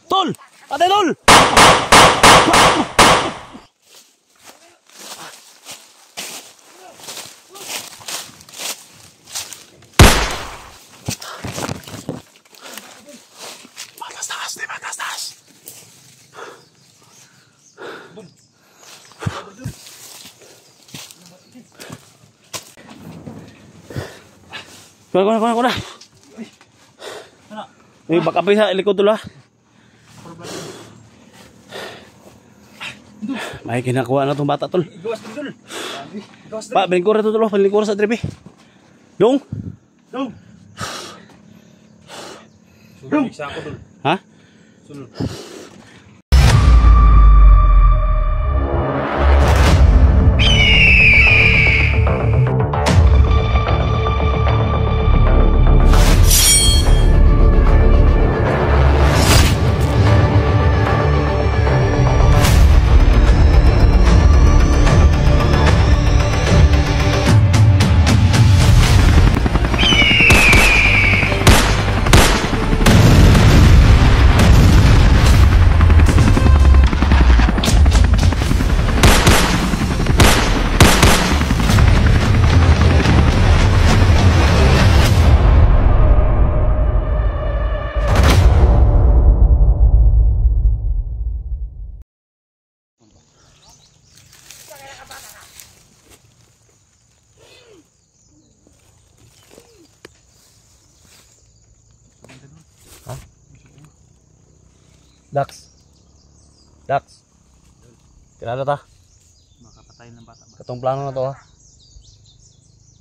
Tol! Ate tol! Batas taas, di batas taas. Kuna. Eh, baka bisa likod tulo ha. May kinakuha na itong bata tol. Pa, balingkura ito tol. Balingkura sa tripi. Dong. Ha? Sunod. Dax. Kilala ta? Makapatay ng bata. Katong plano na to ha.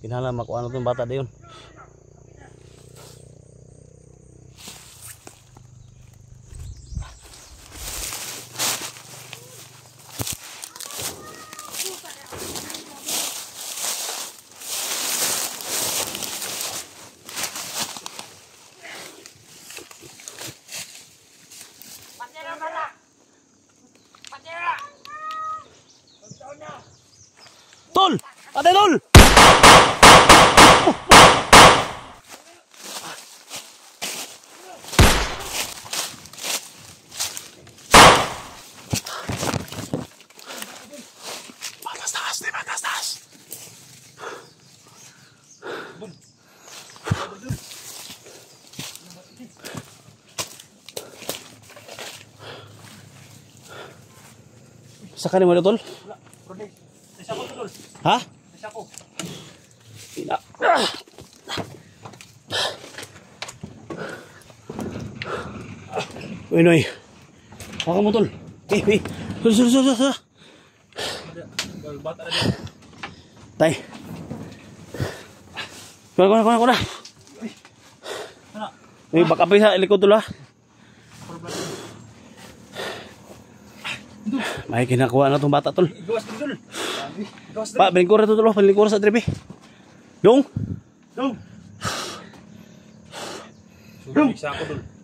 Kinala makuha na itong bata dayon. Tol! Ate tol! Batas taas, di batas taas. Saka ni mo na tol? Ha? Ina. Uy, Noy. Hawakan mo tol. Eh. Sudah. Tay. Kuna. Eh, baka bisa likod tulo ha. May kinakuha na itong bata tol. Pa, balingkura ito tol. Balingkura sa tripi. Dong.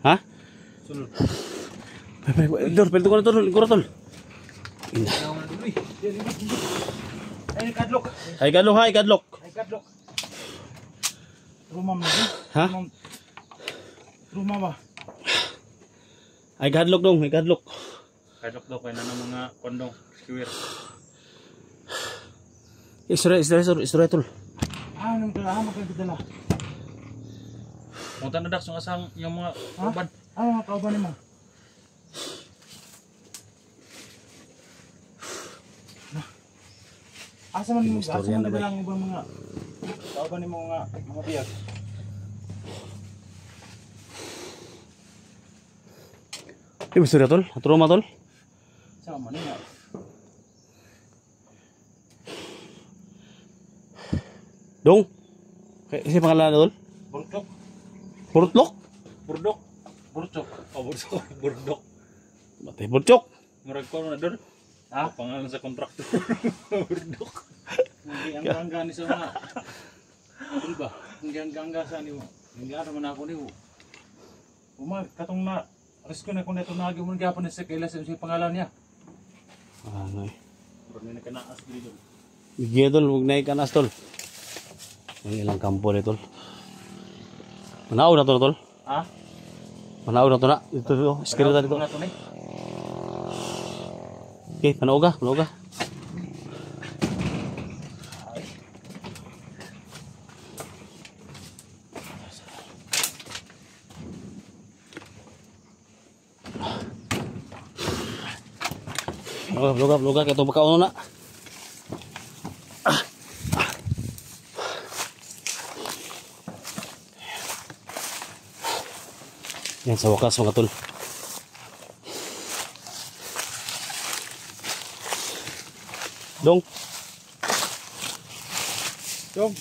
Ha? Sunod. Dor, balingkura tol. Balingkura tol. Ay kadlok. Rumah mo. Ha? Rumah ba? Ay kadlok dong, ay kadlok. Kadlok daw kaya na ng mga kondong square. Isra tol. Nang dala magdadala. Punta na dak asang yung mga kauban. Mga kauban mo. Asa man dalang ibang mga kauban mo mga biyag. Isra tol, atro ma tol. Sama man niya. Dong. Kasi pangalan na tol? Burtlok. Burdok. Burdok. Batay burtlok. Murag ko na dol. Pangalan sa kontraktor. Burdok. Ang gangga ni sa mga. Diba? Ang gangga sa ni mo. Ang gangga man ako ni mo. Katong na risko na kung ito nagi mo gyapon sa kailas sa pangalan niya. Ano eh. Pero may nakanaas dito. Bigyan tol, huwag na ikanas tol. Ang ilang kampo rin tol. Manaw na tol tol. Manaog na to na. Dito dito. Skill dito. Mga to ni. Okay, manaog ka, manaog ka. Manaog ka, kaya ito makauno na. Yan sa wakas mga tol. Dong. Dong.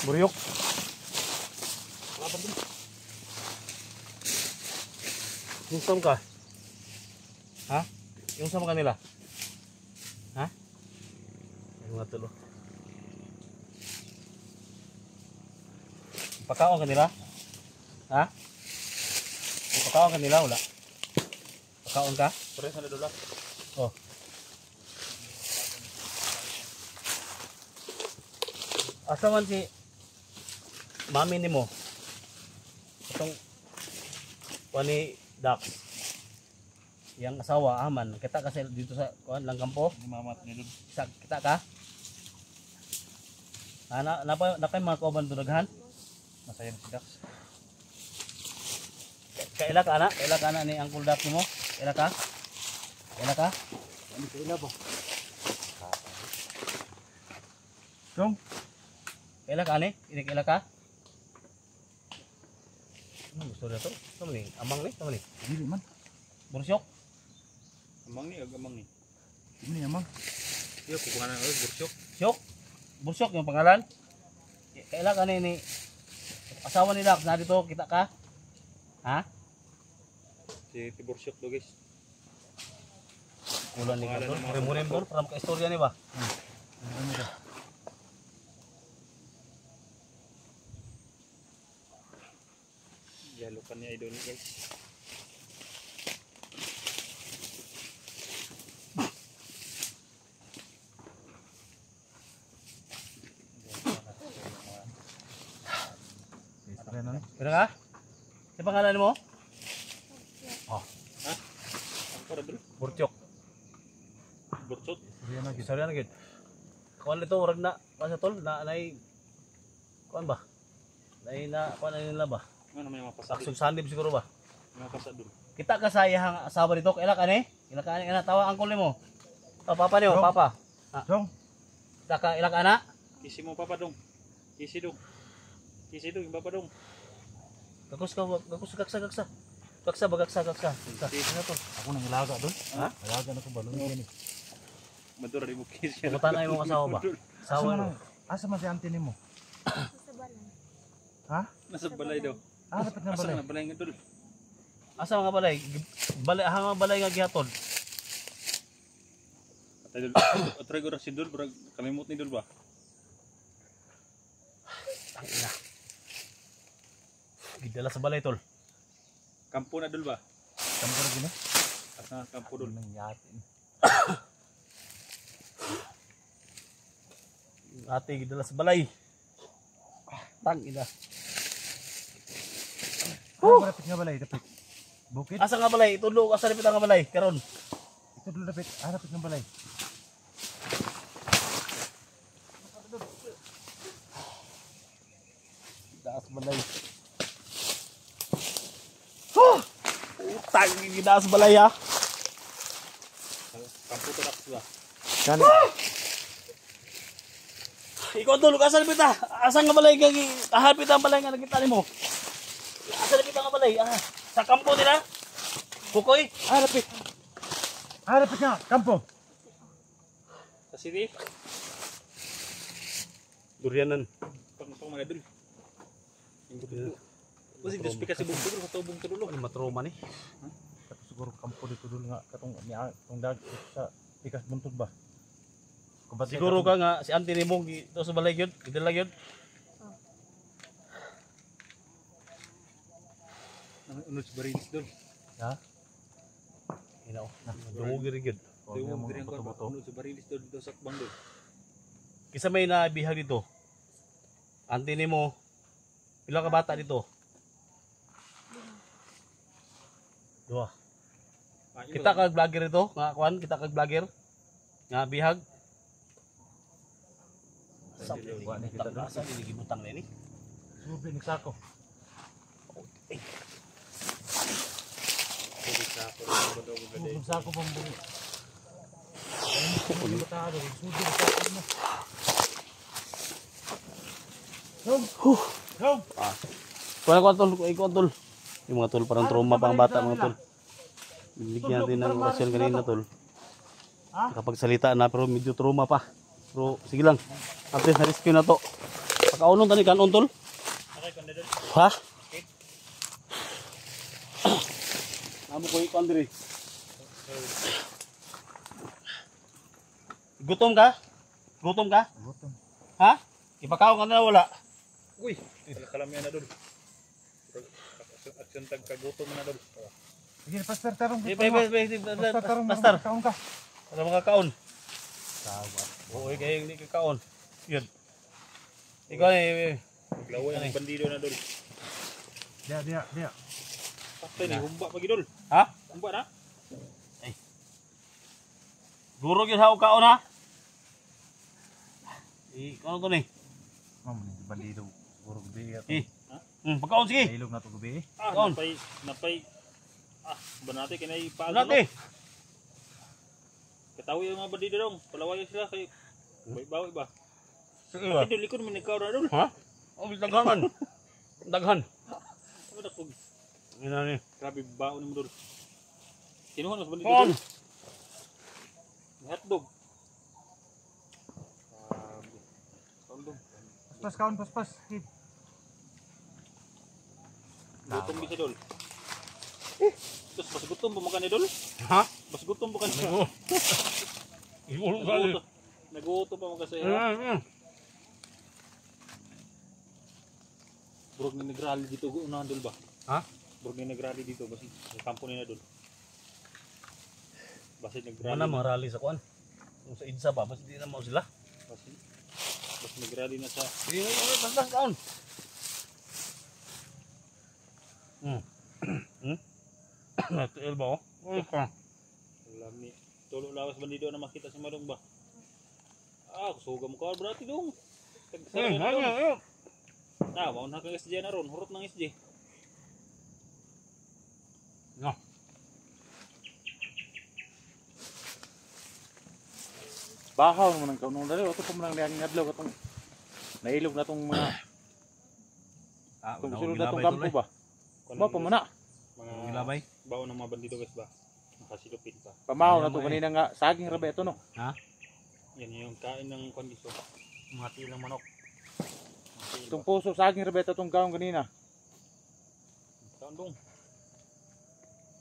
Buryok. Yung sam ka? Ha? Yung sam kanila? Ha? Yung mga tol. Pakaon kanila? Ha? Pakaon kanila wala? Pakaon ka? Pare sa dula. Oh. Asa man si mami nimo? Itong wani Dax. Yang asawa aman. Kita kasi dito sa kuan lang kampo. Ni mamat ni dun. Kita ka? Ana na kay mga kauban dunaghan? Masaya si Dax. Kaila ka ana? Kaila ka ana ni Uncle Dax mo? Kaila ka? Kaila ka? Ano kaila ba? Dong. Kaila ka ani? Ini kaila ka? Gusto na to? Tama ni, amang ni, tama ni. Dili man. Bursyok. Amang ni ag amang ni. Ini amang. Iyo ko kunganan ulit bursyok. Syok. Bursyok yung pangalan. Kaila ka ni asawa ni Dax na dito kita ka? Ha? Si bursyok do guys. Kulan ni Kadol. Murim-murim dol para maka-istorya ni ba? Ano ba? Yalo kan ni idol guys. Kira ka? Sa pangalan mo? Ha? Ang para dul? Bursyok. Bursyok. Istorya na gid. Kuan nito urag na sa tol na nay kuan ba? Nay na kuan na nila ba? Ano may mapasa? Aksyon sanib siguro ba? Mapasa dul. Kita ka sa iyang asawa dito, kaila ka ni? Ila ka ni ana tawa angkol nimo. Oh, papa nimo, papa. Dong. Kita ka ila ka na? Kisi mo papa dong. Kisi dong. Kisi dong papa dong. Gagos gagsa. Gagsa. Kisi na to. Ako nang ilaga doon. Ha? Ilaga na ko balon yan. Madura di mo kisi. Putan na imong asawa ba? Asawa mo. Asa man si auntie nimo? Ha? Nasa balay daw. Ah, dapat na Asa balay. na balay nga dul. Asa mga balay? Hang balay nga gihatod. Atay dul. Atray ko ra si dul, brag kalimot ni dul ba? Ina. Gidala sa balay tol. Kampo na dul ba? Kampo ra gini. Asa kampo dul. Nang yatin. Ate gidala sa balay. Tang ina. Oh, dapat nga balay, dapat. Bukid. Asa nga balay? Itulo asa dapit nga balay karon. Ito dulu dapat. Ah, dapat nga balay. Daas balay. Utang gidaas balay ha. Kampo to dak ba? Kani. Ikaw tulog asa dapit ha. Asa nga balay kag hapit ang balay nga nakita nimo. Asa dapit nga balay? Sa kampo nila. Kukoy. Ah, dapat. Ah, dapat nga. Kampo. Sa city. Durianan. Pang mga dul. Kasi just because ibang dul sa tubong tulo. Ano matroma ni? Kato siguro kampo dito dulu nga katong tong dag sa pikas buntod ba. Kubat Siguro ka nga si auntie nimo dito sa balay gyud, gidala gyud. Ano si Barilis dul? Ha? Ina oh. Dungog gyud gyud. Di mo Mo dire ko buto-buto. ano si Barilis dul dito sa bang dul. Kisa may nabihag dito. Auntie nimo. Pila ka bata dito? Duha. Kita kag vlogger ito, nga kuan, kita kag vlogger. Nga bihag. Sa asa ni gibutang na ini. Subi ni sako. Subi sako pambuli. Subi sako mo. Hom. Kuan tol, kuan tol. Yung mga tol parang trauma pang bata mga tol. Binigyan natin ng orasyon kanina tol. Kapag salita na pero medyo trauma pa. Pero sige lang. At least na-rescue na to. Pakaunon tani kanon tol. Ha? Amo ko ikon diri. Gutom ka? Gutom ka? Gutom. Ha? Ipakaon ka na wala. Uy, kalamian na dul. Action tag kagutom na dul. Sige, pastor tarong. Pastor. Kaon ka. Para makakaon. Sawa. Oo, kaya hindi kakaon. Yun. Ikaw eh. Maglaway ang bandido na dul. Dia. Patay ni humba pagi dul. Ha? Humba na. Durog yun sa kaon ha? Ano to ni? Ma'am, bandido. Siguro gabi ato. Pagkaon sige. Ilog na to gabi. Ah, napay. Banate kinay paag. Banate. Katawi yung mga bandido dong. Palawayo sila kay bawi ba? Sige ba? Dul likod man ikaw na dul. Ha? Oh, daghan. Daghan. Ano na pug? Ina ni. Grabe baon mo dul. Kinuha mas bandido Kaon. dul. Hotdog. Paspas. Gutom bisa dul. Terus pas gutom pa makan ni dul? Ha? Pas gutom pa kan. Iulog ka. Nagutom pa makan sa Burog ni nagrali dito una dul ba? Ha? Burog ni nagrali dito basi sa kampo ni na dul. Basi nagrali. Mana mga rally sa kuan? Kung sa IDSA ba, mas di na mo sila. Basi nagrali na sa Hindi na basta kaon. Ito elbow. Uy ka. alam ni tulo lawas bandido na makita si Madong ba? Ah, kusugam ko brati dong. Ayun. Mau na kang SJ na ron, hurot ng SJ. No. Bahaw naman ang kaunong dali. Ito pa mo nang ngadlaw katong nailog na tong mga kung sulod na tong kampo ba? Mo pa mo na. Mga Gilabay. bawo ng mga bandido guys ba? Nakasilupin pa. Pamahaw na to kanina nga saging rabe ito no. Ha? Yan yung kain ng kondisyon. Mga tilang manok. Itong puso saging rabe ito tong gaong kanina. Kaon dong.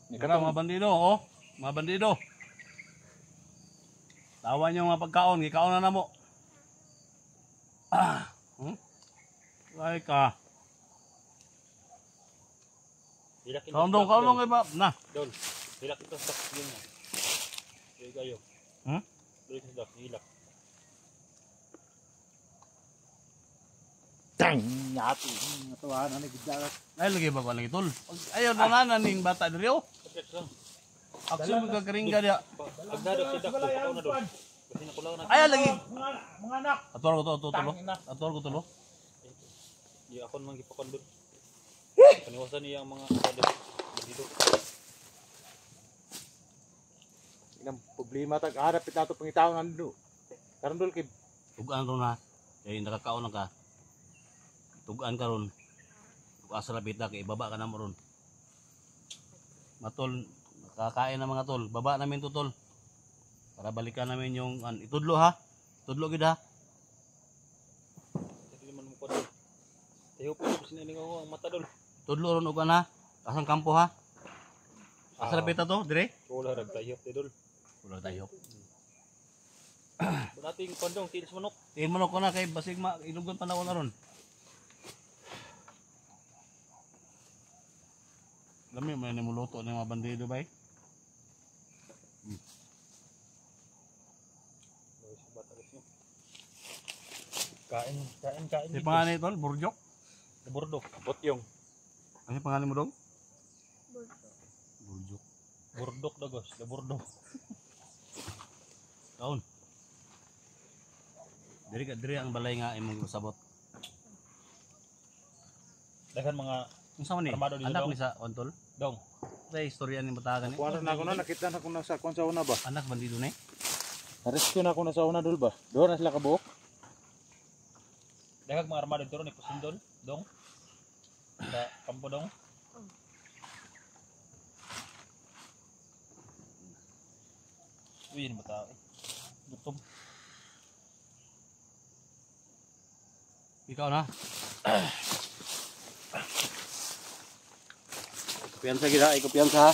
Ikaw mga bandido, oh. Mga bandido. Tawan nyo mga pagkaon, gikaon na mo. Ay ka. Hilakin Kaon dong kay Bob. Na. Dol. Hilak ito sa yun na. Dili kayo. Dili sa dak, hilak. Tang yati. Natuwa na nagdagat. Ay lagi ba ko lagi tol. Ayaw na naning bata diri oh. Sakit lang. Akso magkakaringga dia. Pagdado si dak ko na dol. Kasi nakulaw na. Ay lagi. Mga anak. Ator ko to tulo. Ator ko tulo. Di ako nang gipakon dol. Kaniwasan niya ang mga bandido. Inang problema tag harap nato pangitaon ando. Karon dol kay Tugaan ron ha. Kay nakakaon na ka. Tugaan ka ron. Asa labit na kay baba ka na mo ron. Matol, nakakain na mga tol. Baba namin to tol. Para balikan namin yung itudlo ha. Tudlo gid ha. Hindi man mo ko dol. Tayo po sinaling ako ang mata dol. Tudlo ron og ana. Asang kampo ha. Asa labit na to dire? Wala rag tayo dol. Wala tayo. Nating kondong tilis manok. Tingin mo ko na kay basig ilugon panahon na ron. Lami may nimuluto ng mga bandido ba eh? Kain. Si pangalan ito, Burjok? Burdok. Botyong. Ano pangalan mo dong? Burjok. Burdok dagos, da burdok. Kaon. Diri ang balay nga imong sabot. Daghan mga Unsa man ni? Armado dito, Anak dong. ni sa Ontol. dong. Sa istorya ni batagan ni. Kuha na ako na nakita na ko na sa kon sa una ba. Anak bandido ni. Na-rescue na ako na sa una dul ba. Doon na sila kabuok. Daghang mga armado dito ni kusundol, dong. Sa kampo dong. Uy, yun ba tao eh. Gutom. Ikaw na. Kumpiyansa gid ha, kumpiyansa ha.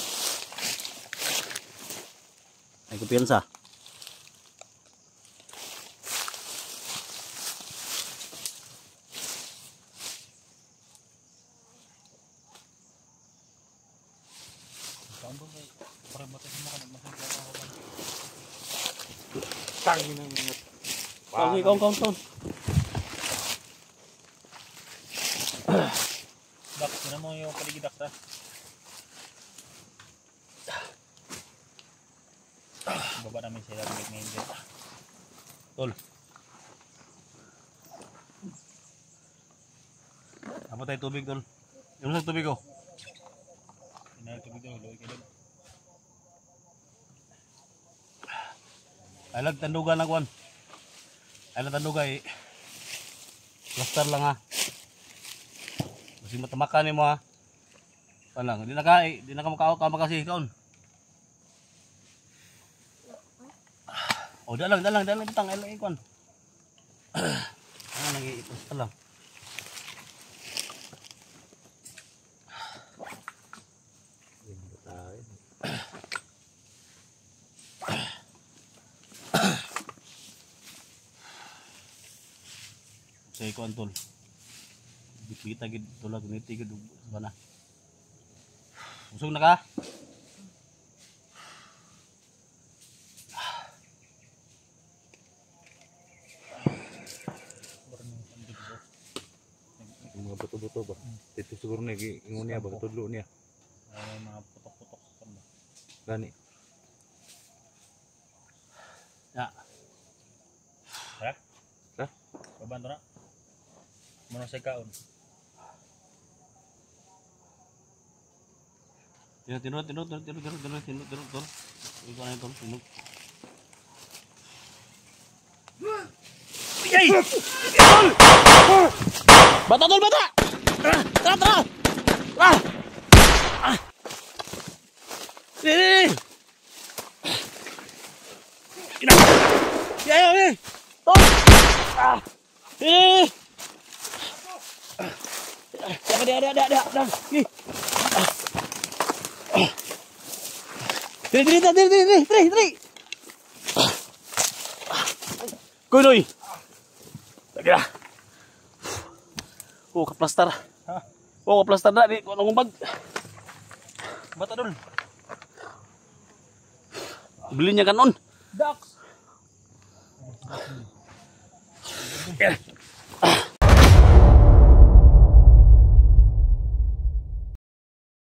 Ay kumpiyansa. Kampo may para batas mo ka nagmasal ka ako. Tangin ng mga. Okay, kaon. Dak, sino mo yung paligid dak ta? Baba namin sila balik ngayon din. Tol. Apa tayo tubig tol? Yung lang tubig ko. Inal tubig daw, luwi ka doon. Ay lang tandugan na kwan. Ay lang tandugay. Plaster lang ha. Kasi matamakan ni mo ha. Palang, di na ka makasi kaon. Oh, dalang bitang ay lang ikon. Ah, nag-iipos lang. Sa ikon tol. Bikita gid tulad niti gid bana. Usog na ka? Yung mga buto-buto ba? Dito siguro na ingon niya ba? Tudlo niya. May mga putok-putok sa kamba. Gani. Ya. Ha? Ha? Kabanto na? Muna sa kaon. Tinut. Ikaw na ito, tinut. Yay! Bata tol, bata! Tara! Sini! Yay! Tol! Sini! Ada. Diri. Kunoy. Lagi na. Oh, kaplastar. Ha? Oh, kaplastar na di ko nang bag. Bata dul. Beli niya kanon. Ducks. Yeah.